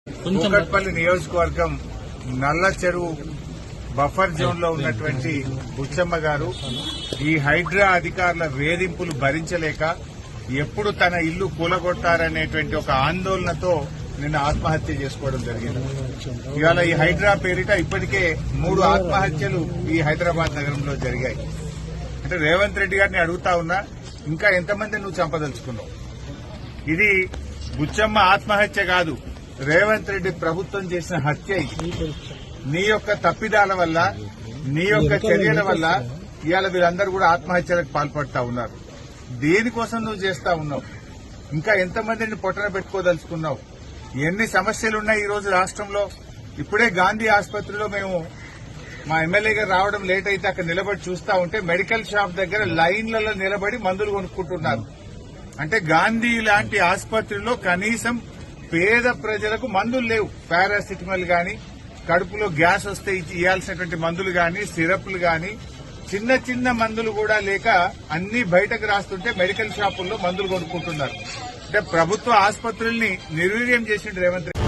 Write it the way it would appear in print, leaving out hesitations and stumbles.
కూకట్పల్లి నియోజకవర్గం నల్ల చెరువు బఫర్ జోన్ లో ఉన్నటువంటి బుచ్చమ్మ గారు ఈ హైడ్రా అధికారుల వేధింపులు భరించలేక ఎప్పుడు తన ఇల్లు కూలగొట్టారనేటువంటి ఒక ఆందోళనతో నిన్న ఆత్మహత్య చేసుకోవడం జరిగింది. ఇవాళ ఈ హైడ్రా పేరిట ఇప్పటికే 3 ఆత్మహత్యలు ఈ హైదరాబాద్ నగరంలో జరిగాయి. అంటే రేవంత్ రెడ్డి గారిని అడుగుతా ఉన్నా, ఇంకా ఎంతమంది నువ్వు చంపదలుచుకున్నావు? ఇది బుచ్చమ్మ ఆత్మహత్య కాదు, రేవంత్ రెడ్డి ప్రభుత్వం చేసిన హత్య. ఇది నీ యొక్క తప్పిదాల వల్ల, నీ యొక్క చర్యల వల్ల ఇవాళ వీళ్ళందరూ కూడా ఆత్మహత్యలకు పాల్పడతా ఉన్నారు. దేనికోసం నువ్వు చేస్తా ఉన్నావు? ఇంకా ఎంతమందిని పొట్టన పెట్టుకోదలుచుకున్నావు? ఎన్ని సమస్యలున్నాయి ఈ రోజు రాష్ట్రంలో. ఇప్పుడే గాంధీ ఆసుపత్రిలో మేము మా ఎమ్మెల్యే గారు రావడం లేట్ అయితే అక్కడ నిలబడి చూస్తా ఉంటే మెడికల్ షాప్ దగ్గర లైన్లలో నిలబడి మందులు కొనుక్కుంటున్నారు. అంటే గాంధీ లాంటి ఆసుపత్రిలో కనీసం పేద ప్రజలకు మందులు లేవు. పారాసిటమాల్ గాని, కడుపులో గ్యాస్ వస్తే ఇవ్వాల్సినటువంటి మందులు గాని, సిరప్లు గాని, చిన్న చిన్న మందులు కూడా లేక అన్ని బయటకు రాస్తుంటే మెడికల్ షాపుల్లో మందులు కొనుక్కుంటున్నారు. అంటే ప్రభుత్వ ఆసుపత్రుల్ని నిర్వీర్యం చేసిండు రేవంత్ రెడ్డి.